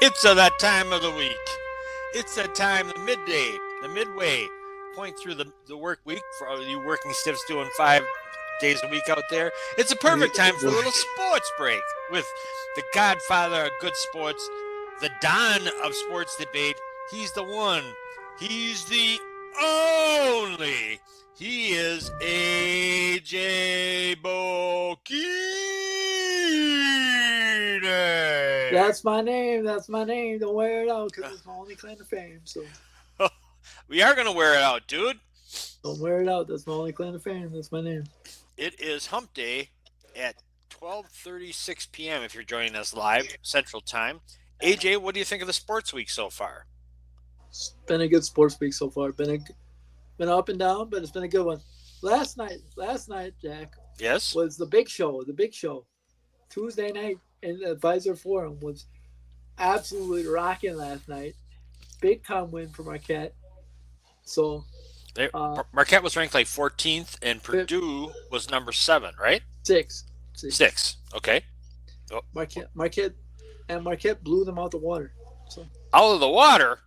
It's that time of the week. It's that time, the midday, the midway point through the work week for all you working stiffs doing 5 days a week out there. It's a perfect time for a little sports break with the godfather of good sports, the Don of sports debate. He's the one. He's the only. He is AJ Bokine. That's my name. That's my name. Don't wear it out because it's my only claim to fame. So We are going to wear it out, dude. don't wear it out. That's my only claim to fame. That's my name. It is hump day at 12:36 p.m. if you're joining us live Central Time. AJ, what do you think of the sports week so far? It's been a good sports week so far. Been up and down, but it's been a good one. Last night, Jack, Yes? was the big show. The big show. Tuesday night in the Advisor Forum was absolutely rocking last night. Big time win for Marquette. So Marquette was ranked like 14th, and fifth, Purdue was number 7, right? six, six. 6. Okay. Oh, Marquette blew them out the water. So out of the water?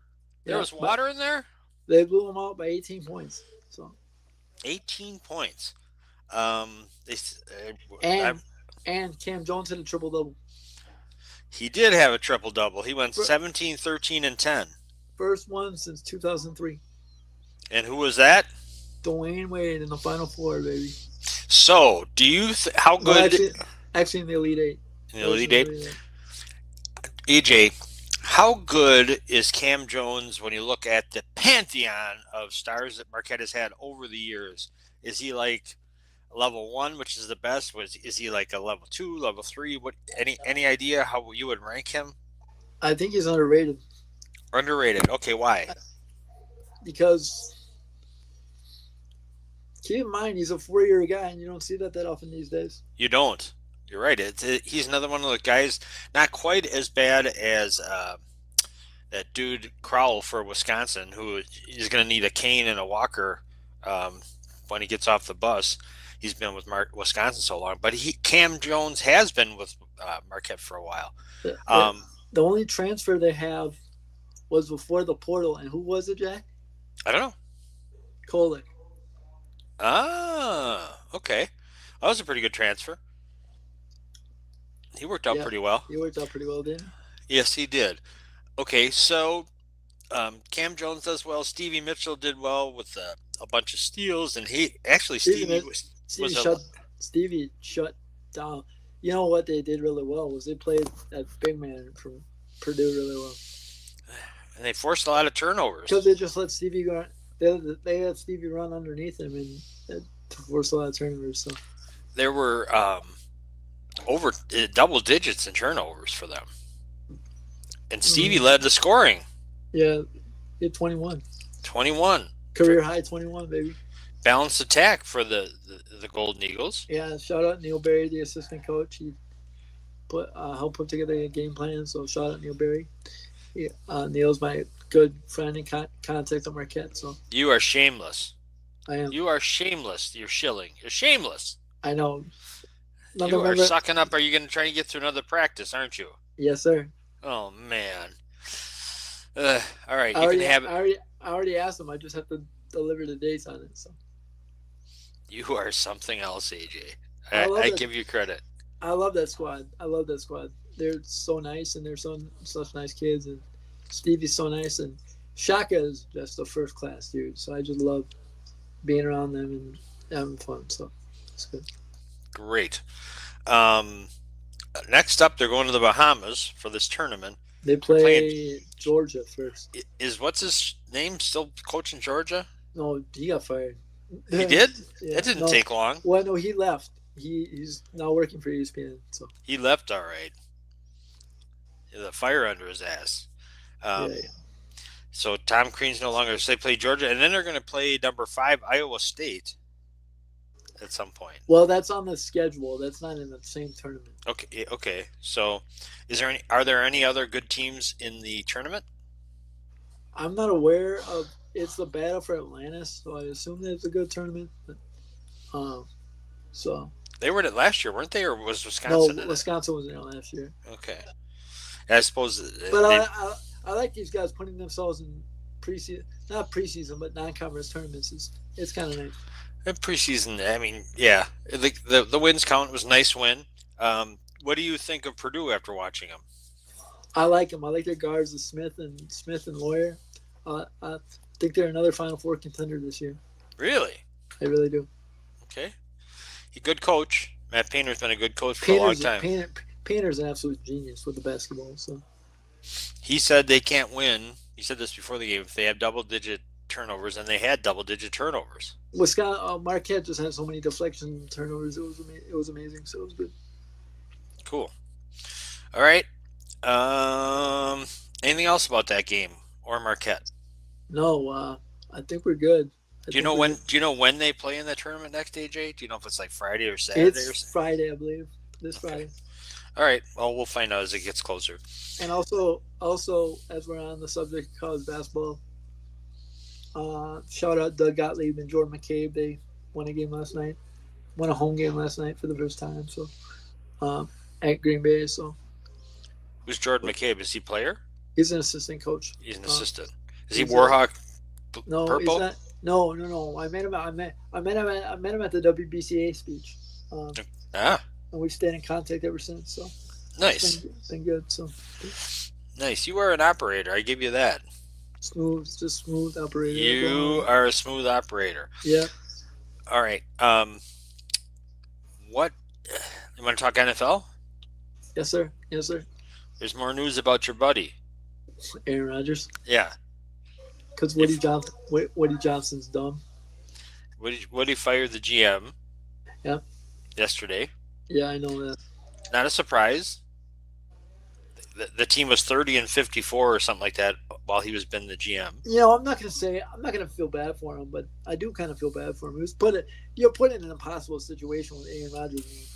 There yeah, was but water in there? they blew them out by 18 points. So 18 points. They, and and Cam Jones had a triple double. he did have a triple double. He went 17, 13, and 10. First one since 2003. And who was that? Dwayne Wade in the Final Four, baby. So, do you how No, good actually in the Elite Eight. in the Elite Eight? AJ, how good is Cam Jones when you look at the pantheon of stars that Marquette has had over the years? Is he like level 1, which is the best? Is he like a level 2, level 3? What any idea how you would rank him? I think he's underrated Underrated. Okay, why? because keep in mind he's a 4-year guy, and you don't see that often these days. You don't. You're right. He's another one of the guys, not quite as bad as that dude Crowell for Wisconsin, who is going to need a cane and a walker um, when he gets off the bus. He's been with Wisconsin so long, but Cam Jones has been with Marquette for a while. The, the, Um, the only transfer they have was before the portal, and who was it, Jack? I don't know. Kolek. Ah, okay. That was a pretty good transfer. He worked out Yeah, pretty well. he worked out pretty well, didn't he? Yes, he did. Okay, so Cam Jones does well. Stevie Mitchell did well with a bunch of steals, and he actually Stevie, was Stevie a shut Stevie shut down. You know what they did really well was they played that big man from Purdue really well and they forced a lot of turnovers. because they just let Stevie go. They had Stevie run underneath him and to force a lot of turnovers. So There were over double digits in turnovers for them, and Stevie mm, led the scoring, yeah, he had 21 21. career high 21 baby. Balanced attack for the Golden Eagles. Yeah, shout out Neil Berry, the assistant coach. He helped put together a game plan. So shout out Neil Berry. Neil's my good friend and contact at Marquette. So You are shameless. I am. You are shameless. You're shilling. You're shameless. I know. You Another are member. sucking up. Are you going to try to get through another practice, aren't you? Yes, sir. Oh, man. All right, I you can already, have I it. already, I already asked him. I just have to deliver the dates on it. So You are something else, AJ. I love I that. give you credit. I love that squad. I love that squad. They're so nice and they're such nice kids. And Stevie's so nice and Shaka is just a first class dude. So I just love being around them and having fun. So it's good. Great. Um, Next up, they're going to the Bahamas for this tournament. They They're playing. play Georgia first. Is what's his name still coaching Georgia? No, he got fired. He did. Yeah, That didn't no. take long. Well, no, he left. He's now working for ESPN. So He left all right. The fire under his ass. yeah, Um, yeah. so Tom Crean's no longer. So they play Georgia, and then they're going to play number 5 Iowa State at some point. Well, that's on the schedule. That's not in the same tournament. Okay. Okay. So, are there any other good teams in the tournament? I'm not aware of. It's the battle for Atlantis, so I assume that it's a good tournament. But, um, so They were in it last year, weren't they, or was no, Wisconsin in it? Wisconsin was in it last year. Okay. I suppose But they, I like these guys putting themselves in preseason, not preseason, but non-conference tournaments. It's kind of nice. in preseason. I mean, yeah, the wins count. It was a nice win. What do you think of Purdue after watching them? I like them. I like their guards, the Smith and Lawyer. I think they're another Final Four contender this year. Really? I really do. Okay. He good coach. Matt Painter's been a good coach for a long Painter's time. Painter's an absolute genius with the basketball. So He said they can't win. He said this before the game if they have double-digit turnovers, and they had double-digit turnovers. Wisconsin, Marquette just had so many deflection turnovers. It was amazing. So it was good. Cool. All right. Anything else about that game or Marquette? No, I think we're good. Do you know when they play in the tournament next, AJ? Do you know if it's like Friday or Saturday? It's Friday, I believe. This Friday. All right. Well, we'll find out as it gets closer. And also, as we're on the subject of college basketball, shout out Doug Gottlieb and Jordan McCabe. They won a home game last night for the first time. So at Green Bay. So Who's Jordan McCabe? Is he player? he's an assistant coach. He's an assistant. Is he he's Warhawk? No, purple? he's not. No. I met him at the WBCA speech. And we've stayed in contact ever since. So Nice. It's been good. So Nice. You are an operator. I give you that. smooth operator. You are a smooth operator. Yeah. All right. What? You want to talk NFL? Yes, sir. There's more news about your buddy. Aaron Rodgers. Yeah. Because Woody Johnson's dumb. Woody fired the GM. Yeah. Yesterday. Yeah, I know that. Not a surprise. The team was 30-54 or something like that while he was been the GM. I'm not gonna feel bad for him, but I do kind of feel bad for him. You're put in an impossible situation with Aaron Rodgers and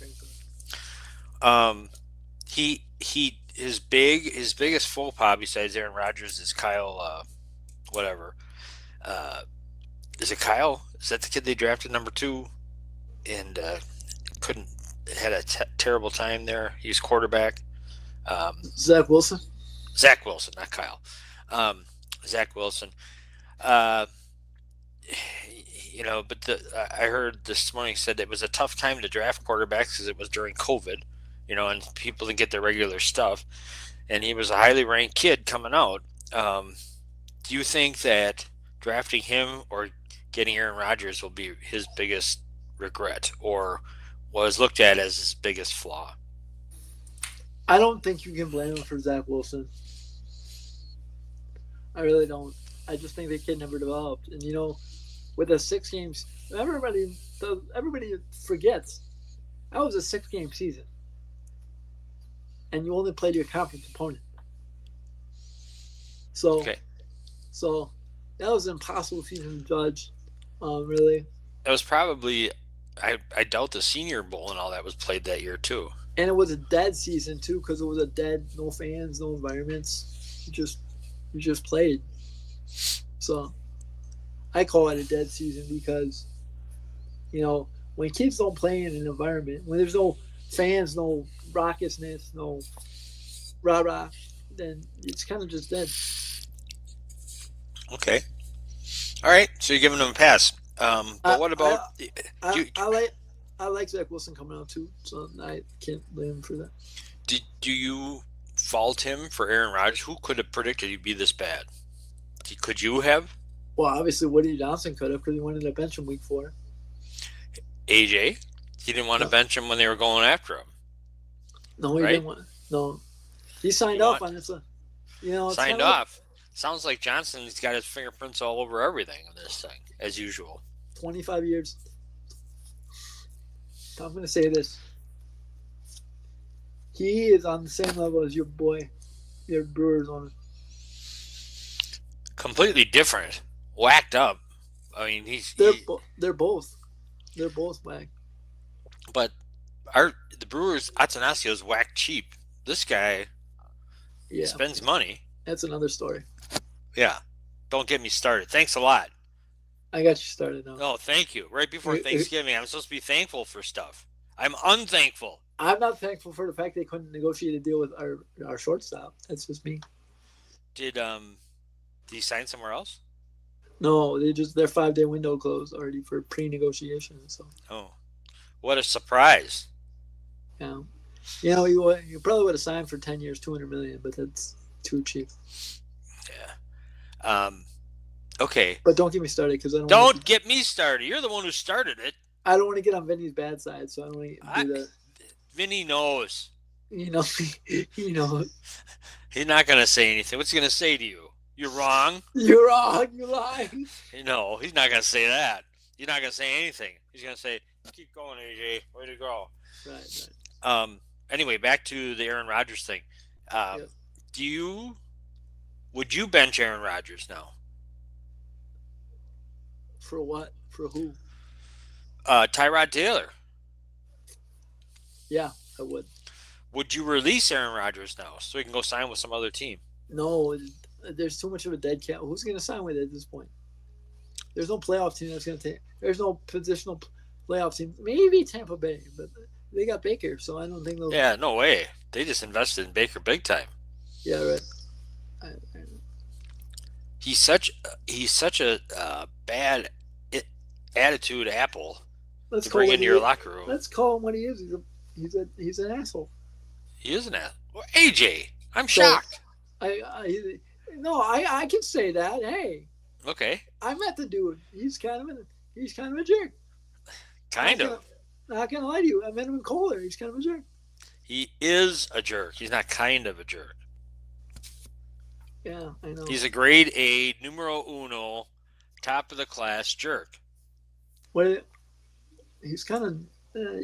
Franklin. His biggest faux pas besides Aaron Rodgers is Kyle whatever. Is it Kyle? Is that the kid they drafted number 2 and had a terrible time there? He's quarterback. Zach Wilson, not Kyle. Zach Wilson. But I heard this morning said it was a tough time to draft quarterbacks because it was during COVID, and people didn't get their regular stuff. And he was a highly ranked kid coming out. Do you think that drafting him or getting Aaron Rodgers will be his biggest regret or was looked at as his biggest flaw? I don't think you can blame him for Zach Wilson. I really don't. I just think the kid never developed. And with the 6 games, everybody forgets that was a 6-game season, and you only played your conference opponent. So, okay. So that was an impossible season to judge. Really. That was probably. I doubt the Senior Bowl and all that was played that year too. And it was a dead season too, because it was a dead, no fans, no environments. You just played. So I call it a dead season because, when kids don't play in an environment, when there's no fans, no raucousness, no rah-rah, then it's kind of just dead. Okay. All right. So you're giving them a pass. But what about? I like Zach Wilson coming out too, so I can't blame him for that. Do you fault him for Aaron Rodgers? Who could have predicted he'd be this bad? Could you have? Well, obviously Woody Johnson could have because he wanted to bench him week 4. AJ, he didn't want to bench him when they were going after him. No, he didn't want. No, he signed off on it. So, signed off. Sounds like Johnson's got his fingerprints all over everything on this thing, as usual. 25 years. I'm going to say this. He is on the same level as your boy, your Brewers owner. Completely different. Whacked up. I mean, they're both whacked. But the Brewers, Atanasios whacked cheap. This guy spends money. That's another story. Yeah. Don't get me started. Thanks a lot. I got you started now. Oh, thank you. Right before Thanksgiving, I'm supposed to be thankful for stuff. I'm unthankful. I'm not thankful for the fact they couldn't negotiate a deal with our shortstop. That's just me. Did he sign somewhere else? No, their 5 day window closed already for pre-negotiation. So Oh, what a surprise! yeah, you probably would have signed for 10 years, 200 million, but that's too cheap. Yeah. Okay. But don't get me started because Don't get me started. You're the one who started it. I don't want to get on Vinny's bad side, so I don't want to do that. Vinny knows. You know, He's not gonna say anything. What's he gonna say to you? You're wrong. You're wrong. You lying. No, he's not gonna say that. You're not gonna say anything. He's gonna say, "Keep going, AJ. Way to go." Right. Anyway, back to the Aaron Rodgers thing. Yep. Would you bench Aaron Rodgers now? For what? For who? Tyrod Taylor. Yeah, I would. Would you release Aaron Rodgers now so he can go sign with some other team? No, there's too much of a dead cat. Who's going to sign with it at this point? There's no playoff team that's going to take. There's no positional playoff team. Maybe Tampa Bay, but they got Baker, so I don't think they'll. Yeah, no way. They just invested in Baker big time. Yeah, right. He's such a bad attitude apple to bring into your locker room. Let's call him what he is. He's an asshole. He is an asshole. Well, AJ, I'm shocked. I can say that. Hey. Okay. I met the dude. He's kind of a jerk. Kind of. Not gonna lie to you. I met him in Kohler. He's kind of a jerk. He is a jerk. He's not kind of a jerk. Yeah, I know. He's a grade A, numero uno, top of the class jerk. He's kind of.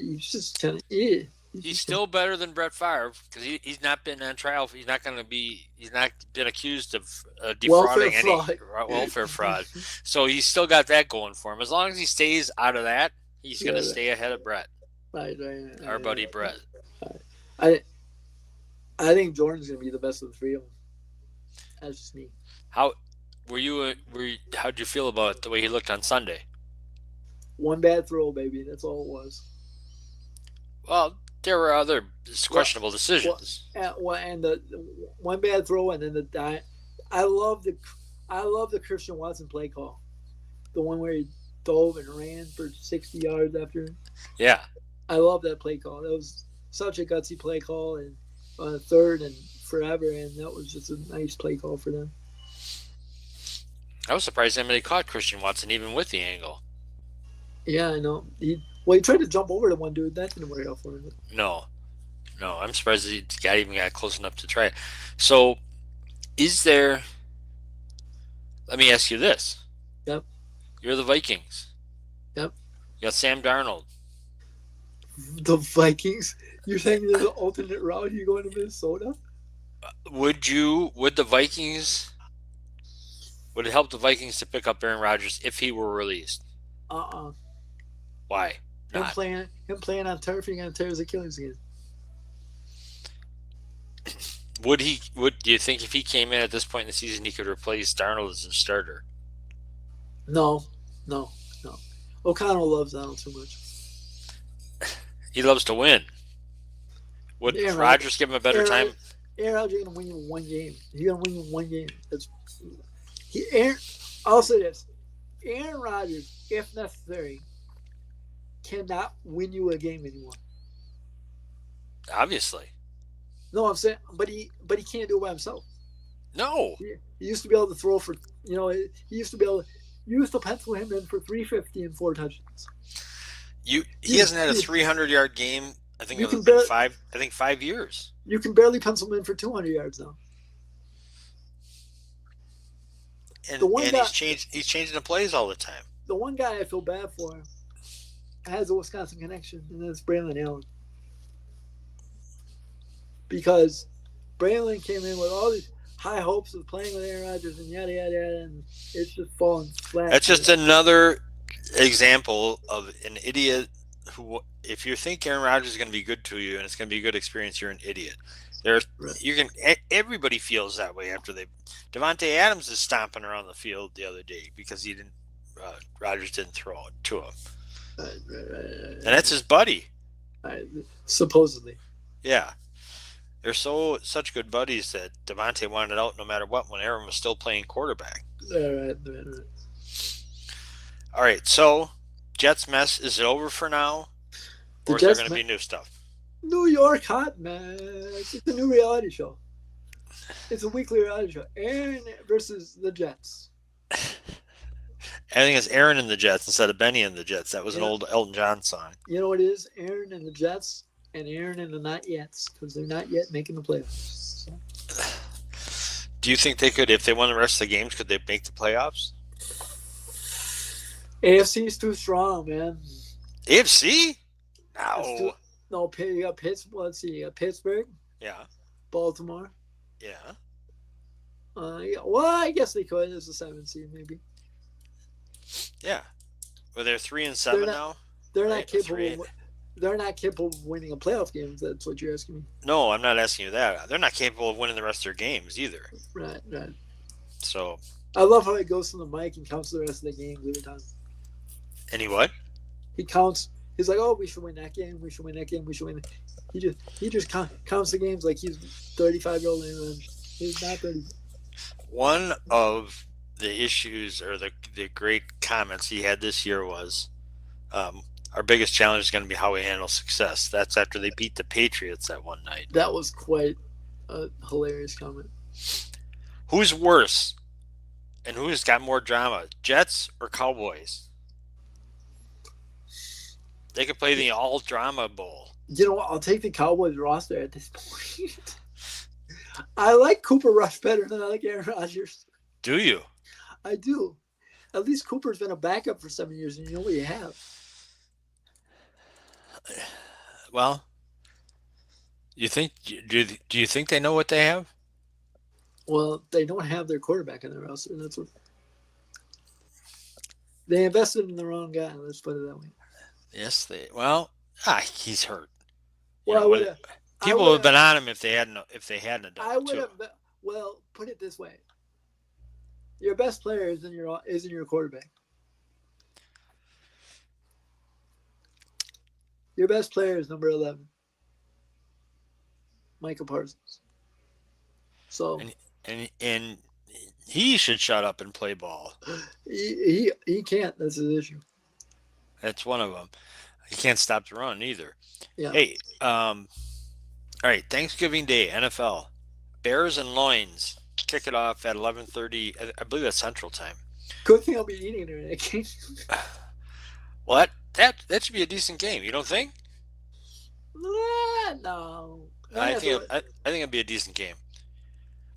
He's just kind of. Yeah. He's still better than Brett Favre because he's not been on trial. He's not been accused of defrauding welfare fraud. So he's still got that going for him. As long as he stays out of that, he's going to stay ahead of Brett. Right. Our buddy Brett. I think Jordan's going to be the best of the three of them. That's just me. How'd you feel about the way he looked on Sunday? One bad throw, baby. That's all it was. Well, there were other questionable decisions. And the one bad throw, and then the die. I love the Christian Watson play call, the one where he dove and ran for 60 yards after. Yeah, I love that play call. That was such a gutsy play call, and on third and forever, and that was just a nice play call for them. I was surprised they caught Christian Watson even with the angle. Yeah, I know. He tried to jump over to one dude. That didn't work out for him. No, I'm surprised he even got close enough to try it. So, is there... Let me ask you this. Yep. You're the Vikings. Yep. You got Sam Darnold. The Vikings? You're saying there's an alternate route? You going to Minnesota? Would the Vikings... Would it help the Vikings to pick up Aaron Rodgers if he were released? Why? Him playing on turf, you're gonna tear his Achilles again. Do you think if he came in at this point in the season he could replace Darnold as a starter? No. O'Connell loves Darnold too much. He loves to win. Would Rodgers give him a better time? Aaron Rodgers gonna win you one game. He's gonna win you one game. I'll say this. Aaron Rodgers, if necessary, cannot win you a game anymore. Obviously. No, I'm saying, but he can't do it by himself. No. He used to be able to throw for, he used to pencil him in for 350 and 4 touchdowns. He hasn't had a 300-yard game. I think it was 5 years. You can barely pencil him in for 200 yards now. And he's changing the plays all the time. The one guy I feel bad for has a Wisconsin connection, and that's Braylon Allen. Because Braylon came in with all these high hopes of playing with Aaron Rodgers and yada, yada, yada, and it's just falling flat. That's just another example of an idiot who, if you think Aaron Rodgers is going to be good to you and it's going to be a good experience, you're an idiot. Everybody feels that way after Devontae Adams is stomping around the field the other day because Rodgers didn't throw it to him. Right. And that's his buddy. Supposedly. Yeah. They're such good buddies that Devontae wanted out no matter what when Aaron was still playing quarterback. All right. All right, so Jets mess, is it over for now? The Or is there Jets, going to be new stuff? New York Hot Mess. It's a new reality show. It's a weekly reality show. Aaron versus the Jets. I think it's Aaron and the Jets instead of Benny and the Jets. That was an You know, old Elton John song. you know what it is? Aaron and the Jets, and Aaron and the Not Yets, because they're not yet making the playoffs. So. Do you think they could, if they won the rest of the games, could they make the playoffs? AFC is too strong, man. AFC? No. No, you got Pittsburgh. Let's see. You got Pittsburgh. Yeah. Baltimore. Yeah. Yeah. Well, I guess they could. It's a 7 seed, maybe. Yeah. Well, they're 3 and 7 now. They're not capable. They're not capable of winning a playoff game. If that's what you're asking me. No, I'm not asking you that. They're not capable of winning the rest of their games either. Right. So. I love how he goes to the mic and counts the rest of the games every time. And he what? He counts. He's like, "Oh, we should win that game. We should win that game. We should win." He just counts the games like he's 35-year-old and he's not 30. One of the issues or the great comments he had this year was, our biggest challenge is going to be how we handle success. That's after they beat the Patriots that one night. That was quite a hilarious comment. Who's worse? And who's got more drama, Jets or Cowboys? They could play the all-drama bowl. You know what? I'll take the Cowboys roster at this point. I like Cooper Rush better than I like Aaron Rodgers. Do you? I do. At least Cooper's been a backup for 7 years, and you know what you have. Well, do you think they know what they have? Well, they don't have their quarterback in their roster. That's what they invested in the wrong guy. Let's put it that way. Yes, he's hurt. Well, people would have been on him if they hadn't done I would have. Well, put it this way: your best player isn't your quarterback. Your best player is number 11, Micah Parsons. So and he should shut up and play ball. He can't. That's his issue. That's one of them. He can't stop the run either. Yeah. Hey, all right. Thanksgiving Day, NFL, Bears and Loins kick it off at 11:30. I believe that's Central Time. Good thing I'll be eating during that game. Well, that should be a decent game. You don't think? No. I think it'll be a decent game.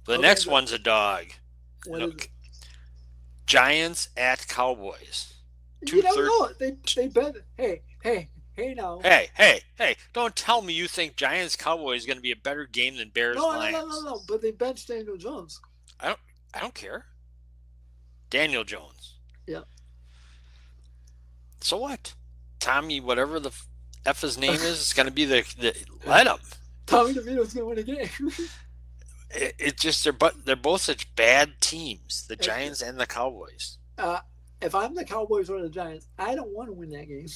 But the next one's a dog. Giants at Cowboys. You don't know. They bet. Hey now. Hey! Don't tell me you think Giants Cowboys is going to be a better game than Bears Lions. No. But they benched Daniel Jones. I don't care. Daniel Jones. Yeah. So what? Tommy, whatever the F his name is going to be the let him. Tommy DeVito's going to win a game. It's just they're both such bad teams, the Giants and the Cowboys. If I'm the Cowboys or the Giants, I don't want to win that game.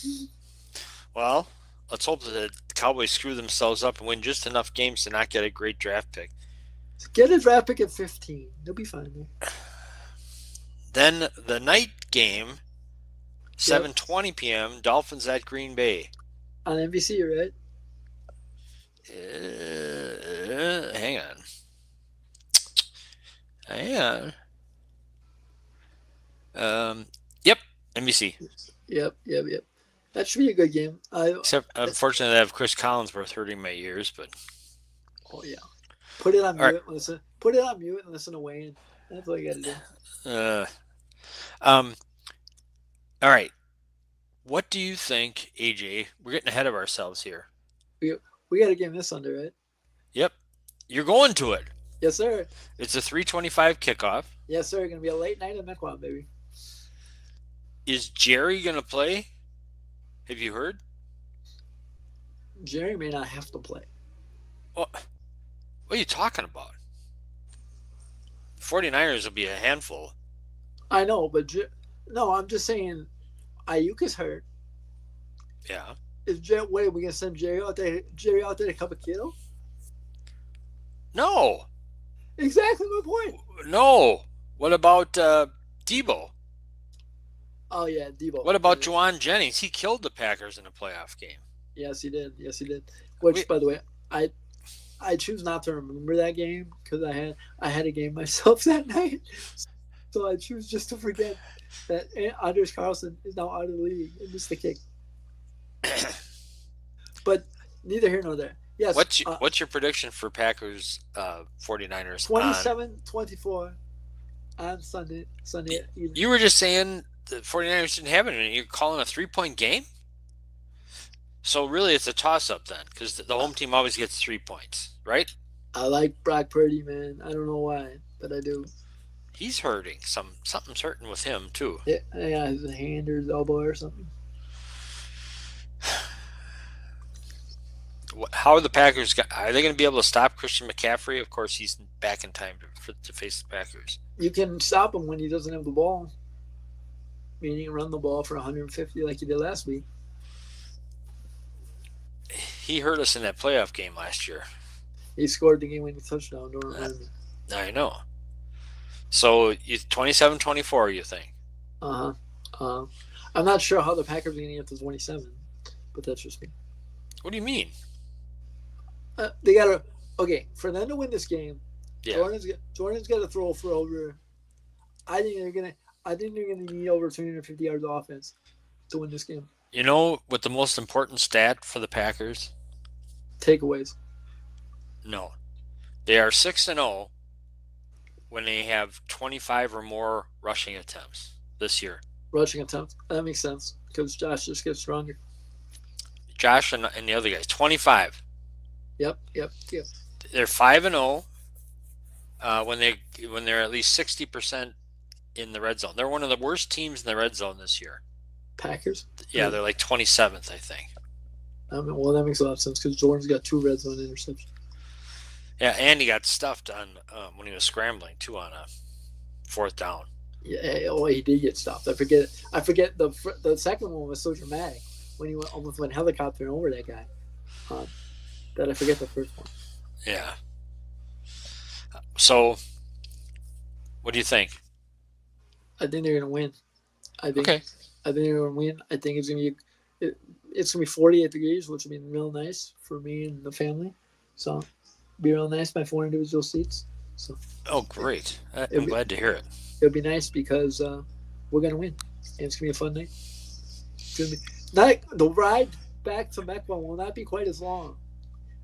Well, let's hope that the Cowboys screw themselves up and win just enough games to not get a great draft pick. Get a draft pick at 15. They'll be fine there. Then the night game, 7:20 p.m., Dolphins at Green Bay. On NBC, right? Hang on. Yep, NBC. Yep. That should be a good game. Except, unfortunately, I have Chris Collinsworth hurting my ears, but. Oh yeah. Put it on mute. Right. Listen. Put it on mute and listen to Wayne. That's what you got to do. All right. What do you think, AJ? We're getting ahead of ourselves here. We got to game this under, right? Yep. You're going to it. Yes, sir. It's a 3:25 kickoff. Yes, sir. Going to be a late night in Mequon, baby. Is Jerry going to play? Have you heard? Jerry may not have to play. What are you talking about? 49ers will be a handful. I know, but no, I'm just saying Ayuk is hurt. Yeah. Wait, we gonna send Jerry out there? Jerry out there to cover Kittle? No, Exactly my point. no. What about Debo? Oh yeah, Debo. What about Juwan Jennings? He killed the Packers in a playoff game. Yes, he did. Yes, he did. We, Which, by the way, I choose not to remember that game because I had a game myself that night, so I choose just to forget that Anders Carlson is now out of the league and missed the kick. But neither here nor there. Yes. What's your prediction for Packers 49ers? 27-24 on Sunday evening. You were just saying the 49ers didn't have it, and you're calling a 3-point game? So really it's a toss-up then, because the home team always gets 3 points, right? I like Brock Purdy, man. I don't know why, but I do. He's hurting. Something's hurting with him, too. Yeah, his hand or his elbow or something. How are the Packers? Are they going to be able to stop Christian McCaffrey? Of course, he's back in time to face the Packers. You can stop him when he doesn't have the ball, meaning run the ball for 150 like he did last week. He hurt us in that playoff game last year. He scored the game-winning touchdown. Don't remind me. I know. So 27-24, you think? I'm not sure how the Packers are going to get to 27, but that's just me. What do you mean? They got to for them to win this game. Yeah. Jordan's got to throw for over. I think they're gonna need over 250 yards of offense to win this game. You know what the most important stat for the Packers? Takeaways. No, they are 6-0 when they have 25 or more rushing attempts this year. Rushing attempts. That makes sense because Josh just gets stronger. Josh and the other guys, 25. Yep. They're 5-0 when they're at least 60% in the red zone. They're one of the worst teams in the red zone this year. Packers? Yeah, they're like 27th, I think. Well, that makes a lot of sense because Jordan's got 2 red zone interceptions. Yeah, and he got stuffed on when he was scrambling too on a 4th down. Yeah, he did get stopped. I forget the second one was so dramatic when he almost went helicoptering over that guy. That I forget the first one. Yeah. So, what do you think? I think they're gonna win. I think they're gonna win. I think it's gonna be 48 degrees, which would be real nice for me and the family. So, be real nice. My 4 individual seats. So. Oh, great! I'm glad to hear it. It'll be nice because we're gonna win, and it's gonna be a fun night. It's gonna be the ride back to Mecca will not be quite as long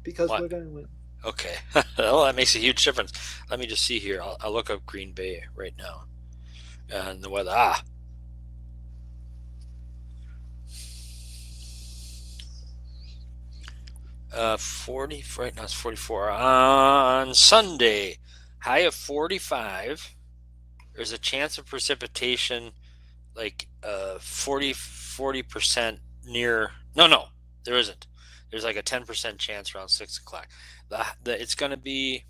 because we're gonna win. Okay. Well, that makes a huge difference. Let me just see here. I'll look up Green Bay right now. And the weather. 40. Right now it's 44. On Sunday, high of 45. There's a chance of precipitation like 40% near. No, there isn't. There's like a 10% chance around 6 o'clock. It's going to be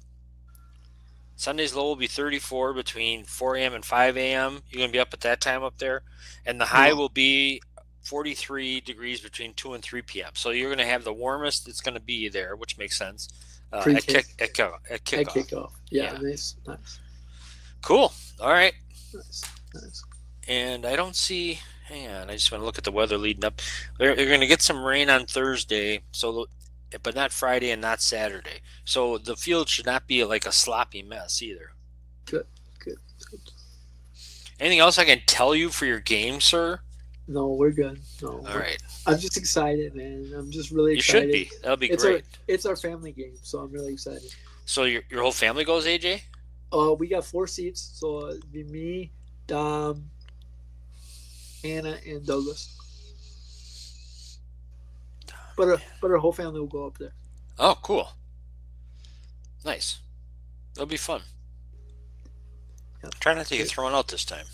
Sunday's low will be 34 between 4 a.m. and 5 a.m. You're going to be up at that time up there. And the high will be 43 degrees between 2 and 3 p.m. So you're going to have the warmest it's going to be there, which makes sense. At kickoff. Yeah. Nice. Cool. All right. Nice. And I don't see. Hang on. I just want to look at the weather leading up. They're going to get some rain on Thursday, but not Friday and not Saturday. So the field should not be like a sloppy mess either. Good. Anything else I can tell you for your game, sir? No, we're good. No. All right. I'm just excited, man. I'm just really excited. You should be. That'll be great. It's our family game, so I'm really excited. So your whole family goes, AJ? We got 4 seats, so it'd be me, Dom, Anna, and Douglas. But our whole family will go up there. Oh, cool. Nice. That'll be fun. Yeah. Try not to get thrown out this time.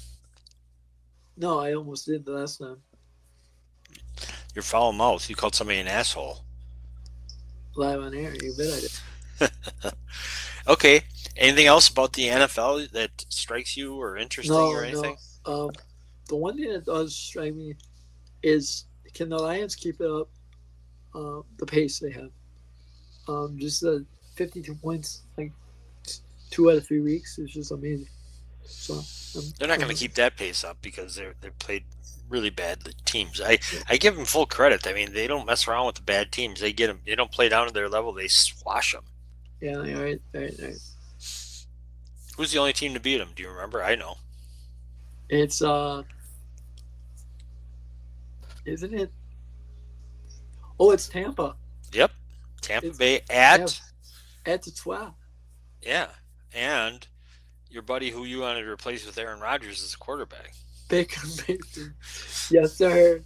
No, I almost did the last time. Your foul mouth. You called somebody an asshole. Live on air. You bet I did. Okay. Anything else about the NFL that strikes you or interesting or anything? No. The one thing that does strike me is, can the Lions keep it up the pace they have. Just 52 points, like 2 out of 3 weeks, is just amazing. So They're not going to keep that pace up because they played really bad teams. I give them full credit. I mean, they don't mess around with the bad teams. They get them. They don't play down to their level. They squash them. yeah, right. Who's the only team to beat them? Do you remember? I know. It's isn't it? Oh, it's Tampa. Yep, Tampa It's Bay at Detroit. yeah, and your buddy who you wanted to replace with Aaron Rodgers is a quarterback. Baker Mayfield. Yes, sir.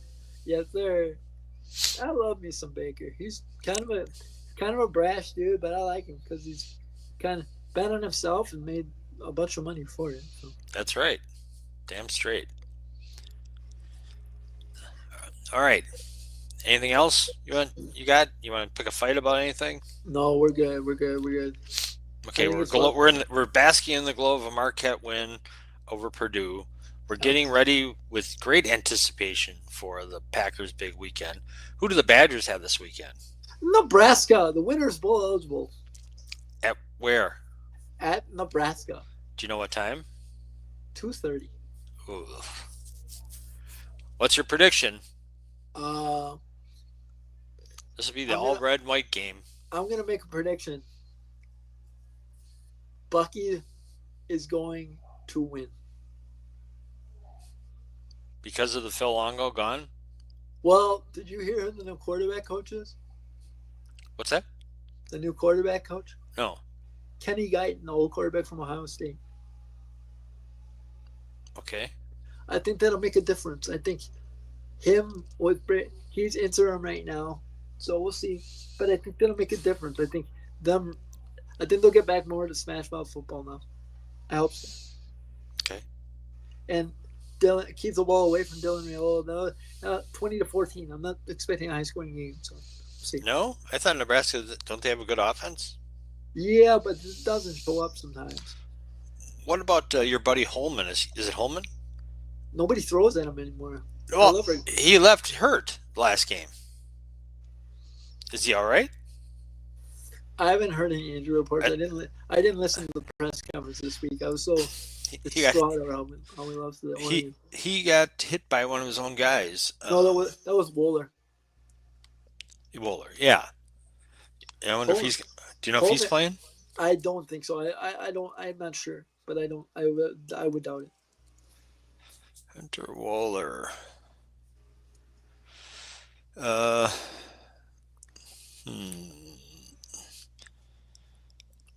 Yes, sir. I love me some Baker. He's kind of a brash dude, but I like him because he's kind of bet on himself and made a bunch of money for it. So. That's right. Damn straight. All right. Anything else you want? You want to pick a fight about anything? No, we're good. We're good. Okay, we're basking in the glow of a Marquette win over Purdue. We're getting ready with great anticipation for the Packers' big weekend. Who do the Badgers have this weekend? Nebraska, the Winners Bowl eligible. At where? At Nebraska. Do you know what time? 2:30. Ooh. What's your prediction? This will be the all red and white game. I'm gonna make a prediction. Bucky is going to win. Because of the Phil Longo gone? Well, did you hear who the new quarterback coach is? What's that? The new quarterback coach? No. Kenny Guyton, the old quarterback from Ohio State. Okay. I think that'll make a difference. I think him with he's interim right now, so we'll see. But I think that'll make a difference. I think they'll get back more to smash mouth football now. I hope so. Okay. And Dylan keeps the ball away from Dylan Raiola. 20-14. I'm not expecting a high scoring game. So we'll see. No, I thought Nebraska, don't they have a good offense? Yeah, but it doesn't show up sometimes. What about your buddy Holman? Is it Holman? Nobody throws at him anymore. Well, he left hurt last game. Is he all right? I haven't heard any injury reports. I didn't listen to the press conference this week. I was so distraught about how he loves the he got hit by one of his own guys. No, that was Wohler. Wohler, yeah. I wonder if he's. Do you know if he's playing? I don't think so. I don't. I'm not sure, but I don't. I would doubt it. Hunter Wohler.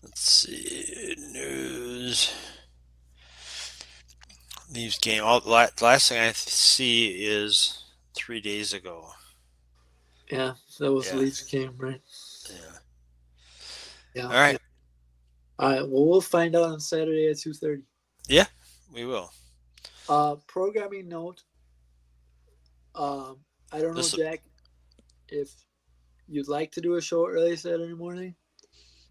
Let's see. News. Leaves game. The last thing I see is 3 days ago. Yeah, that was the Leafs game, right? Yeah. All right. All right. Well, we'll find out on Saturday at 2:30. Yeah, we will. Programming note. I don't know, Jack, if you'd like to do a show early Saturday morning.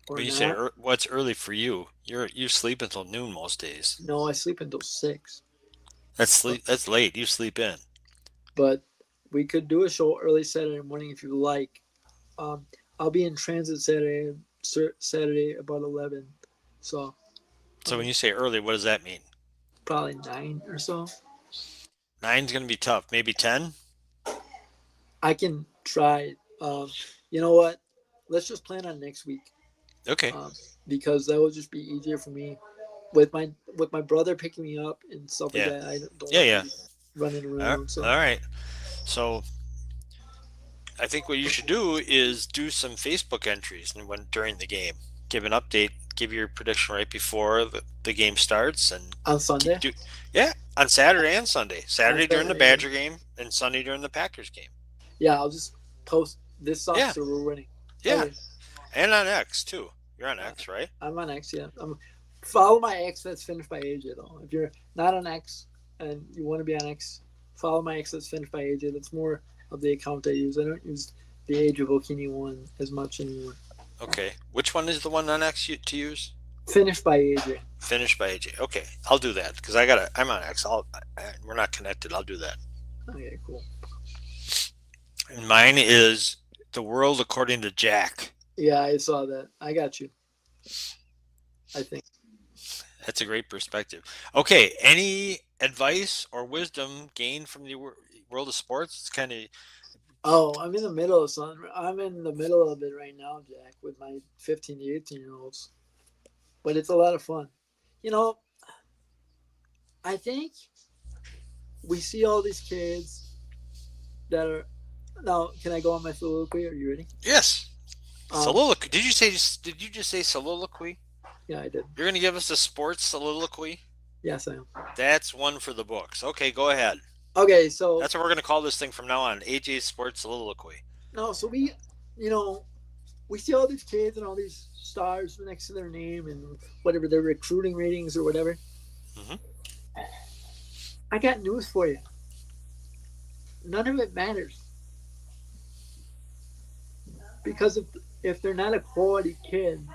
Or you say what's early for you? You sleep until noon most days. No, I sleep until 6. That's late. You sleep in. But we could do a show early Saturday morning if you like. I'll be in transit Saturday about 11. So when you say early, what does that mean? Probably 9 or so. 9's going to be tough. Maybe 10? I can try. You know what? Let's just plan on next week. Okay. Because that will just be easier for me with my brother picking me up and stuff like that. I don't want to be running around. All right. So I think what you should do is do some Facebook entries during the game. Give an update. Give your prediction right before the game starts. And on Sunday? On Saturday and Sunday. Saturday during the Badger game and Sunday during the Packers game. Yeah, I'll just post this sucks or we're winning. Yeah. Okay. And on X, too. You're on X, right? I'm on X, yeah. Follow my X that's finished by AJ, though. If you're not on X and you want to be on X, follow my X that's finished by AJ. That's more of the account I use. I don't use the Age of Okini one as much anymore. Okay. Which one is the one on X to use? Finished by AJ. Finished by AJ. Okay. I'll do that because I'm on X. We're not connected. I'll do that. Okay, cool. And mine is The world according to Jack. Yeah, I saw that. I got you. I think. That's a great perspective. Okay, any advice or wisdom gained from the world of sports? It's kind of Oh, I'm in the middle of something. I'm in the middle of it right now, Jack, with my 15 to 18-year-olds. But it's a lot of fun. You know, I think we see all these kids that are. Now, can I go on my soliloquy? Are you ready? yes. Um, Soliloquy. Did you say? Did you just say soliloquy? yeah, I did. You're going to give us a sports soliloquy? Yes, I am. That's one for the books. Okay, go ahead. Okay, so That's what we're going to call this thing from now on. AJ's sports soliloquy. no, so you know, we see all these kids and all these stars next to their name and whatever their recruiting ratings or whatever. Mhm. I got news for you. None of it matters because if they're not a quality kid,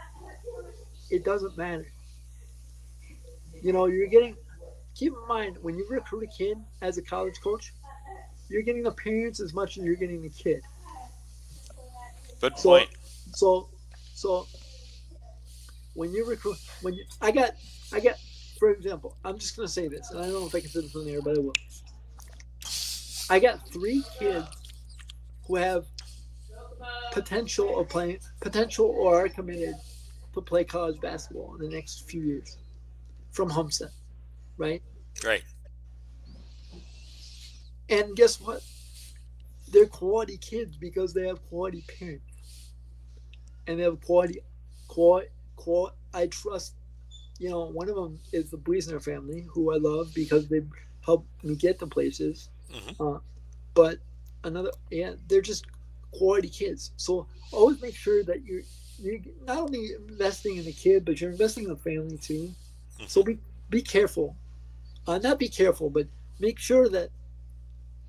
it doesn't matter. You know, you're getting. Keep in mind when you recruit a kid as a college coach, you're getting the parents as much as you're getting the kid. Good So, point. so, so when you recruit, I got, for example, I'm just gonna say this, and I don't know if I can say this on the air, but I will. I got 3 kids who have potential or are committed to play college basketball in the next few years from Homestead, right? Right. And guess what? They're quality kids because they have quality parents and they have quality. I trust. You know, one of them is the Buisner family, who I love because they help me get to places. Hmm. But another, yeah, they're just quality kids. So always make sure that you're not only investing in the kid, but you're investing in the family too. So Hmm. be careful. Not be careful, but make sure that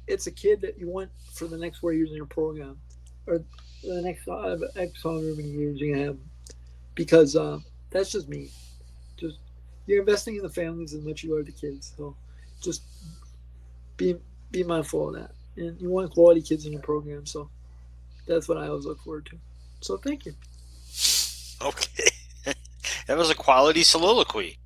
it's a kid that you want for the next 4 years in your program, or the next X however many years you have, because that's just me. Just you're investing in the families as much as you are the kids. So just be be mindful of that. And you want quality kids in your program, so that's what I always look forward to. So thank you. Okay. That was a quality soliloquy.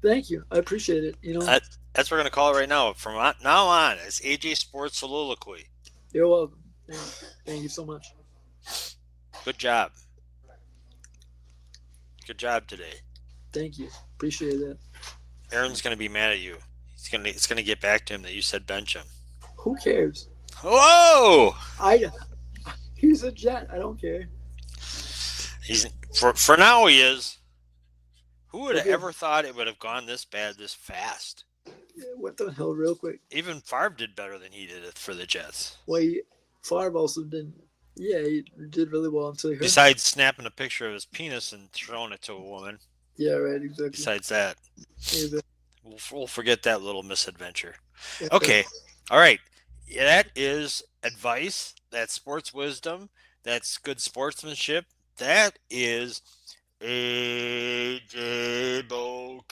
Thank you. I appreciate it. You know, That, that's what we're going to call it right now. From now on, it's AJ Sports Soliloquy. you're welcome. Thank you so much. Good job. Good job today. Thank you. Appreciate that. Aaron's going to be mad at you. It's going to get back to him that you said bench him. Who cares? Whoa! I he's a Jet. I don't care. He's for now he is. Who would have Okay. ever thought it would have gone this bad this fast? What the hell, real quick? Even Favre did better than he did it for the Jets. Well, Favre also didn't. Yeah, he did really well until he hurt. Besides snapping a picture of his penis and throwing it to a woman. Yeah, right. Exactly. Besides that, Exactly. we'll forget that little misadventure. Okay. All right. Yeah, that is advice. That's sports wisdom. That's good sportsmanship. That is AJ Bo